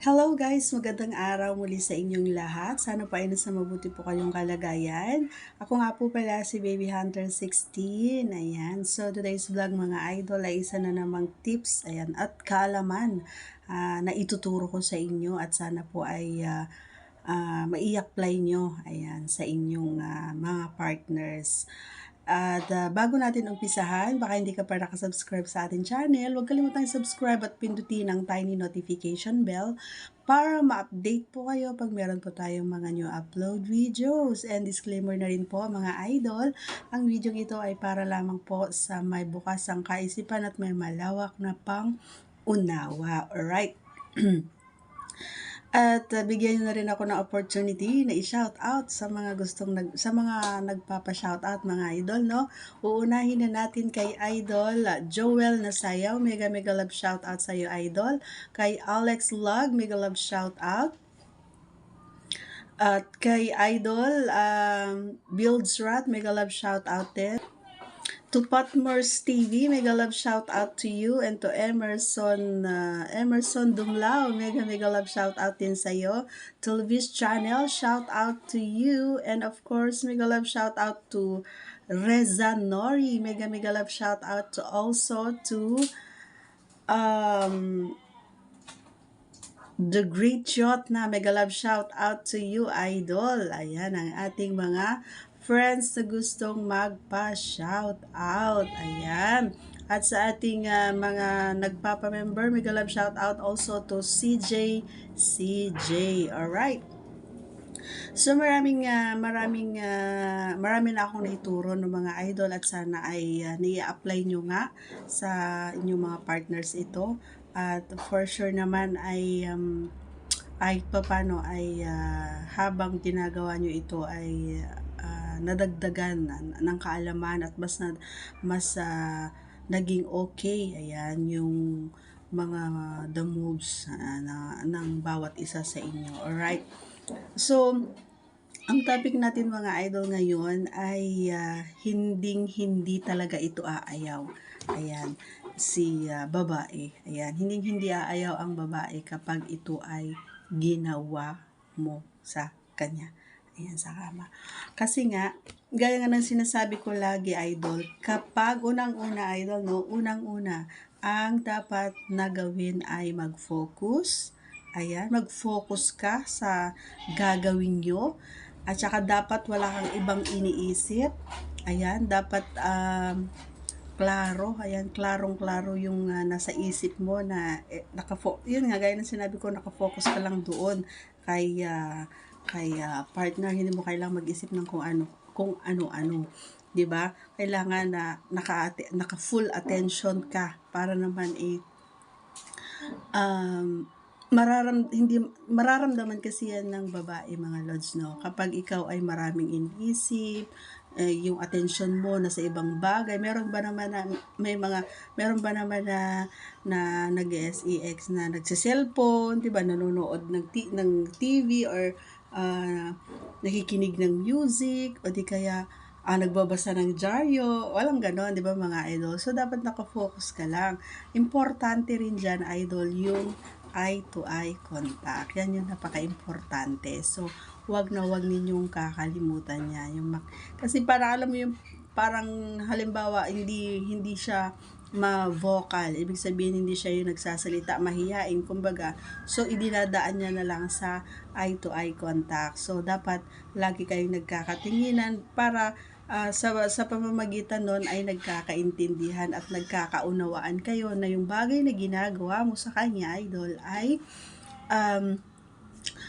Hello guys! Magandang araw muli sa inyong lahat. Sana po ay nasa mabuti po kayong kalagayan. Ako nga po pala si Baby Hunter 16. Ayan. So today's vlog mga idol ay isa na namang tips ayan, at kaalaman na ituturo ko sa inyo at sana po ay mai-apply nyo ayan, sa inyong mga partners. At bago natin umpisahan, baka hindi ka pa nakasubscribe sa ating channel, huwag kalimutang subscribe at pindutin ang tiny notification bell para ma-update po kayo pag meron po tayong mga new upload videos. And disclaimer na rin po mga idol, ang video ito ay para lamang po sa may bukas ang kaisipan at may malawak na pang unawa. Alright. At bigyan niyo na rin ako ng opportunity na i-shout out sa mga sa mga nagpapa-shout out mga idol, no? Uunahin na natin kay Idol Joel Nasayaw, mega love shout out sa iyo Idol. Kay Alex Lug, mega love shout out. At kay Idol Buildsrat, mega love shout out din. To Patmers TV, mega love shout out to you, and to Emerson Dumlao, mega love shout out din sa iyo. To Luis Channel, shout out to you, and of course mega love shout out to Reza Nori, mega love shout out to also to The Great Shot na mega love shout out to you idol. Ayan ang ating mga friends na gustong magpa-shout out. Ayan. At sa ating mga nagpapa-member, mega love shout out also to CJ. Alright. So marami na akong naituro ng mga idol at sana ay nai-apply nyo nga sa inyong mga partners ito. At for sure naman ay paano ay habang ginagawa nyo ito ay nadagdagan ng kaalaman at mas naging okay ayan yung mga the moves ng bawat isa sa inyo. Alright. So ang topic natin mga idol ngayon ay hindi talaga ito aayaw. Ayan, si babae. Ayan, hindi aayaw ang babae kapag ito ay ginawa mo sa kanya. Ayan, sa kama. Kasi nga, gaya nga ng sinasabi ko lagi, idol, kapag unang-una, idol, no, unang-una, ang dapat na gawin ay mag-focus. Ayan, mag-focus ka sa gagawin nyo. At saka dapat wala kang ibang iniisip. Ayan, dapat klaro, ayan, klarong-klaro yung nasa isip mo na yun nga, gaya ng sinabi ko, nakafocus ka lang doon kay partner, hindi mo kailangang mag-isip ng kung ano-ano, 'di ba? Kailangan na naka full attention ka para naman mararamdaman kasi yan ng babae mga lods, no? Kapag ikaw ay maraming iniisip, yung attention mo na sa ibang bagay, meron ba naman na nag-sex na nagse-cellphone, 'di ba? Nanonood ng TV or nakikinig ng music o di kaya nagbabasa ng dyaryo, walang ganon, di ba mga idol? So, dapat nakafocus ka lang. Importante rin dyan, idol, yung eye-to-eye contact. Yan yung napaka-importante. So, wag ninyong kakalimutan yan. Kasi para alam mo yung, parang halimbawa, hindi siya ma-vocal. Ibig sabihin, hindi siya yung nagsasalita, mahihain, kumbaga. So, idinadaan niya na lang sa eye-to-eye contact. So, dapat lagi kayong nagkakatinginan para sa pamamagitan nun ay nagkakaintindihan at nagkakaunawaan kayo na yung bagay na ginagawa mo sa kanya, idol, ay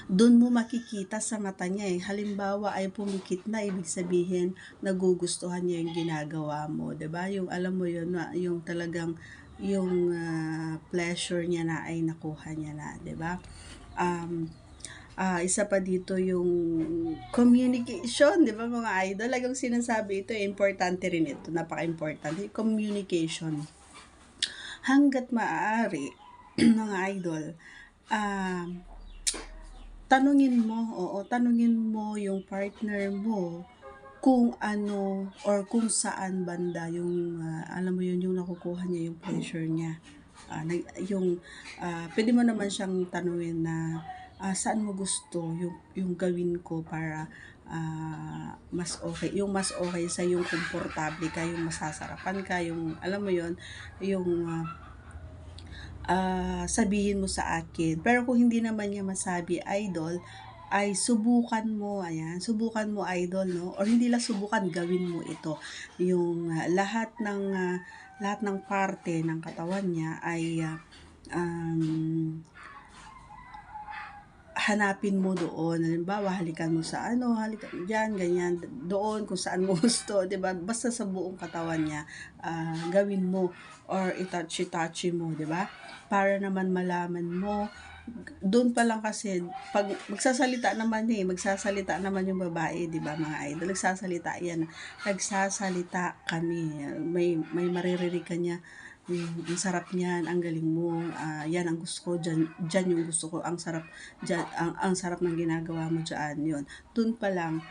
doon mo makikita sa mata niya Halimbawa ay pumikit na, ibig sabihin nagugustuhan niya yung ginagawa mo, 'di ba? Yung alam mo yun, yung talagang yung pleasure niya na ay nakuha niya na, 'di ba? Isa pa dito yung communication, 'di ba mga idol? Laging sinasabi ito, importante rin ito, napaka-importante, communication. Hangga't maaari, mga idol, tanungin mo yung partner mo kung or kung saan banda yung alam mo yun, yung nakukuha niya yung pleasure niya. pwede mo naman siyang tanungin na saan mo gusto yung gawin ko para mas okay sa yung komportable ka, yung masasarapan ka, yung alam mo yon, yung sabihin mo sa akin. Pero kung hindi naman niya masabi, idol, ay subukan mo idol, no? Or hindi lang subukan, gawin mo ito. Yung lahat ng parte ng katawan niya ay hanapin mo doon. Halimbawa, halikan mo sa halikan diyan, ganyan, doon kung saan mo gusto, 'di ba? Basta sa buong katawan niya, gawin mo or i-touchy mo, 'di ba? Para naman malaman mo doon pa lang kasi pag magsasalita naman yung babae, 'di ba, mga idol? Nagsasalita kami. May maririnig ka niya. Ang sarap niyan, ang galing mo, yan ang gusto ko, dyan yung gusto ko, ang sarap, dyan, ang sarap ng ginagawa mo dyan, yun. Doon pa lang,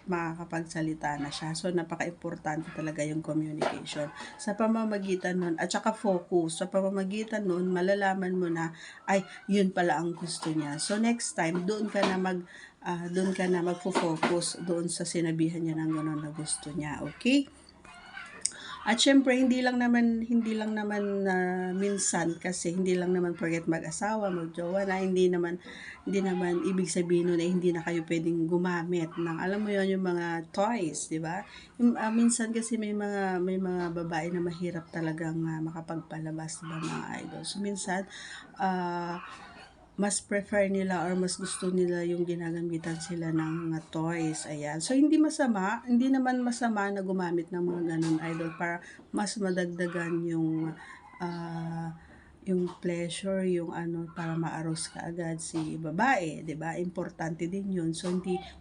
makakapagsalita na siya. So, napaka-importante talaga yung communication. Sa pamamagitan nun, at saka focus, sa pamamagitan nun, malalaman mo na, ay, yun pala ang gusto niya. So, next time, doon ka na magfo-focus doon sa sinabihan niya ng gano'n na gusto niya, okay? At syempre, hindi lang naman minsan, kasi hindi lang naman porket mag-asawa, mag-jowa na, hindi naman ibig sabihin nun ay hindi na kayo pwedeng gumamit ng, alam mo yon, yung mga toys, di ba? Minsan kasi may mga babae na mahirap talagang makapagpalabas, diba, mga idol? So minsan, mas prefer nila or mas gusto nila yung ginagamitan sila ng mga toys. Ayan. So, hindi naman masama na gumamit ng mga ganun, idol, para mas madagdagan yung pleasure, yung para maaros ka agad si babae, 'di ba? Importante din 'yun. So,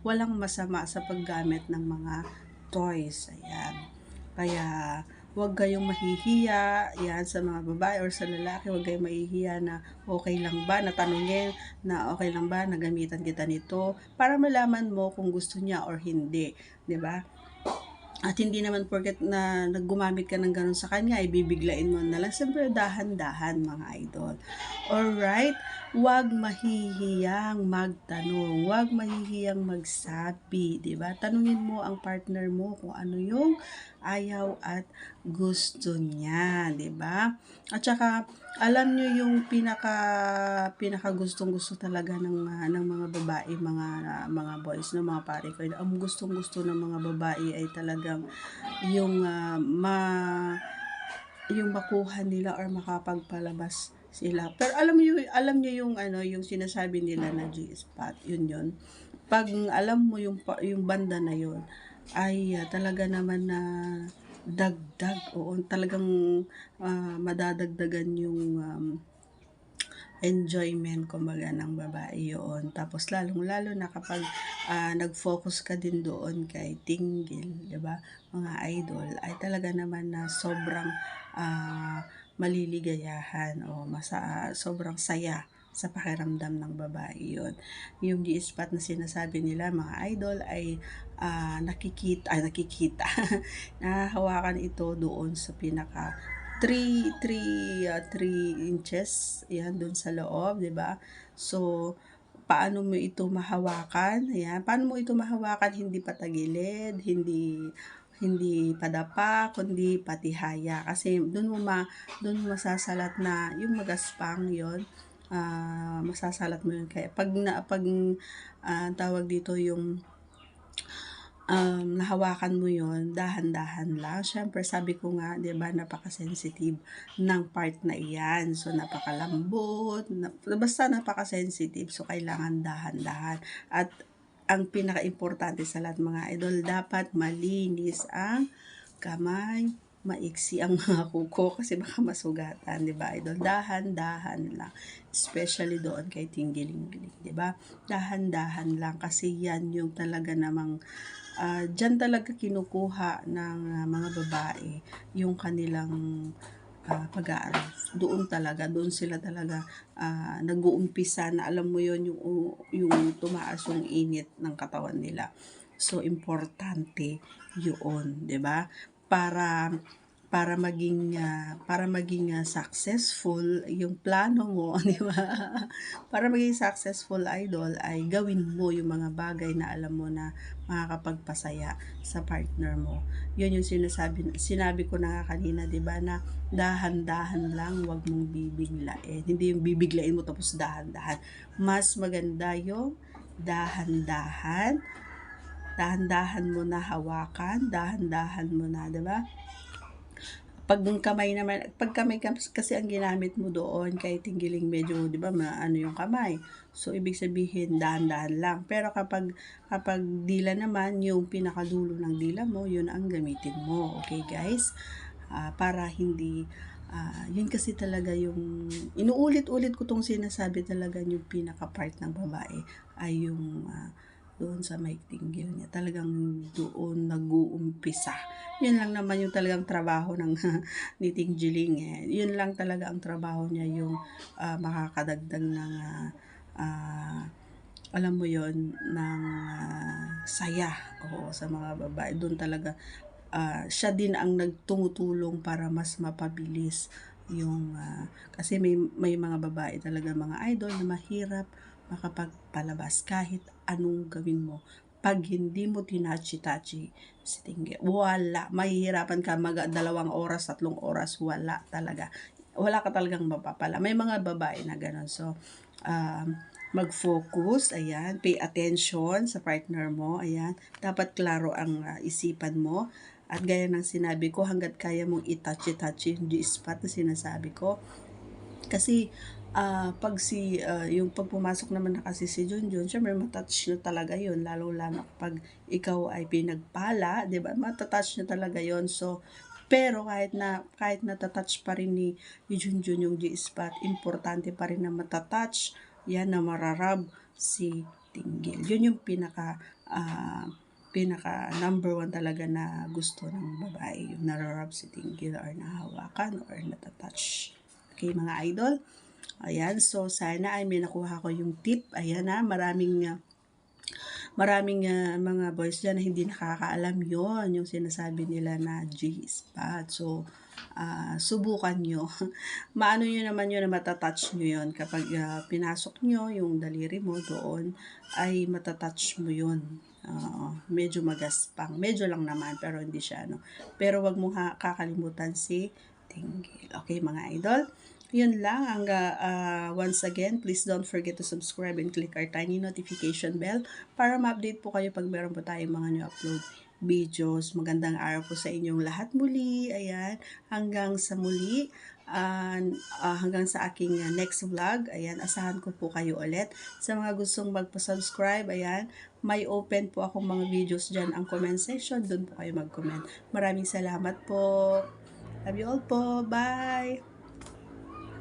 walang masama sa paggamit ng mga toys. Ayan. Kaya, huwag kayong mahihiya, yan, sa mga babae or sa lalaki, huwag kayong mahihiya na okay lang ba, na tanungin na okay lang ba, na gamitan kita nito, para malaman mo kung gusto niya or hindi, 'di ba? At hindi naman porket na naggumamit ka ng ganun sa kanya, ay bibiglain mo na lang. Siyempre, dahan-dahan, mga idol. Alright? Huwag mahihiyang magtanong. Huwag mahihiyang magsabi. Diba? Tanungin mo ang partner mo kung ano yung ayaw at gusto niya. Diba? At saka, alam nyo yung pinaka gustong-gusto talaga ng mga babae, mga boys, no, mga pare ko. Ang gustong-gusto ng mga babae ay talagang yung yung makuha nila or makapagpalabas sila. Pero alam niyo yung sinasabi nila na G-spot, yun. Pag alam mo yung banda na yun, ay talaga naman na dagdag, oo, talagang madadagdagan yung enjoyment, kumbaga, ng babae yun. Tapos lalong-lalo na kapag nag-focus ka din doon kay tinggil, 'di ba? Mga idol, ay talaga naman na sobrang maliligayahan o sobrang saya sa pakiramdam ng babae yon. Yung G-spot na sinasabi nila, mga idol, ay nakikita nahahawakan ito doon sa pinaka 3 inches, yan, doon sa loob, 'di ba? So, paano mo ito mahawakan? Ayan, paano mo ito mahawakan? Hindi patagilid, hindi padapa, kundi patihaya. Kasi doon mo masasalat na yung magaspang yon. Masasalat mo yun. Kaya pag tawag dito yung nahawakan mo yon, dahan-dahan lang. Syempre, sabi ko nga, 'di ba, napaka-sensitive ng part na iyan. So, napakalambot, basta napaka-sensitive. So, kailangan dahan-dahan. At ang pinaka-importante sa lahat, mga idol, dapat malinis ang kamay, maiksi ang mga kuko kasi baka masugatan, 'di ba, idol? Dahan-dahan lang, especially doon kay tinggiling-giling, 'di ba? Dahan-dahan lang kasi yan yung talaga namang diyan talaga kinukuha ng mga babae yung kanilang pag-aaral. Doon sila talaga nag-uumpisa na, alam mo yon, yung tumaas yung init ng katawan nila. So, importante yun, 'di ba? Para para maging successful yung plano mo, di ba? Para maging successful idol ay gawin mo yung mga bagay na alam mo na makakapagpasaya sa partner mo. Yun yung sinabi ko na nga kanina, di ba, na dahan-dahan lang, wag mong bibiglain. Hindi yung bibiglain mo tapos dahan-dahan. Mas maganda yung dahan-dahan, dahan-dahan mo na hawakan, dahan-dahan mo na, di ba? Pag kamay kasi ang ginamit mo doon, kahit tinggiling medyo, di ba, ano yung kamay. So, ibig sabihin, dahan-dahan lang. Pero kapag dila naman, yung pinakadulo ng dila mo, yun ang gamitin mo. Okay, guys? Para hindi, yun kasi talaga yung, inuulit-ulit ko tong sinasabi talaga, yung pinaka-part ng babae ay yung, doon sa may tinggil niya. Talagang doon nag-uumpisa. Yun lang naman yung talagang trabaho ng ni Tingjiling. Yun lang talaga ang trabaho niya, yung makakadagdag ng alam mo yon, ng saya sa mga babae. Doon talaga siya din ang nagtumutulong para mas mapabilis yung kasi may mga babae talaga, mga idol, na mahirap makapagpalabas kahit anong gawin mo. Pag hindi mo tinachi-tachi si Tinggi, wala, mahihirapan ka 2 oras, 3 oras, wala talaga. Wala ka talagang mapapala. May mga babae na gano'n. So, mag-focus, ayan, pay attention sa partner mo, ayan. Dapat klaro ang isipan mo. At gaya ng sinabi ko, hanggat kaya mong i-touch yung G-spot na sinasabi ko. Kasi, yung pag pumasok naman na kasi si Junjun, syempre matatouch na talaga yun, lalo-lalo kapag ikaw ay pinagpala, di ba? Matatouch na talaga yun. So, pero kahit na touch pa rin ni Junjun yung G-spot, importante pa rin na matatouch yan, na mararab si Tinggil. Yun yung pinaka number 1 talaga na gusto ng babae, yung nararab si Tinggil or nahawakan or natatouch. Okay, mga idol? Ayan, so sana ay may nakuha ko yung tip. Ayan na, maraming mga boys dyan na hindi nakakaalam yon, yung sinasabi nila na G-spot. So, subukan nyo. Maano nyo naman yun na matatouch nyo yun. Kapag pinasok nyo yung daliri mo doon, ay matatouch mo yun. Medyo magaspang. Medyo lang naman, pero hindi siya, Pero wag mo kakalimutan si Tinggil. Okay, mga idol? Yun lang. Once again, please don't forget to subscribe and click our tiny notification bell para ma-update po kayo pag meron po tayong mga new upload videos. Magandang araw po sa inyong lahat muli. Ayan, hanggang sa muli. Hanggang sa aking next vlog. Ayan, asahan ko po kayo ulit. Sa mga gustong magpa-subscribe, ayan, may open po akong mga videos dyan ang comment section. Doon po kayo mag-comment. Maraming salamat po. Love you all po. Bye!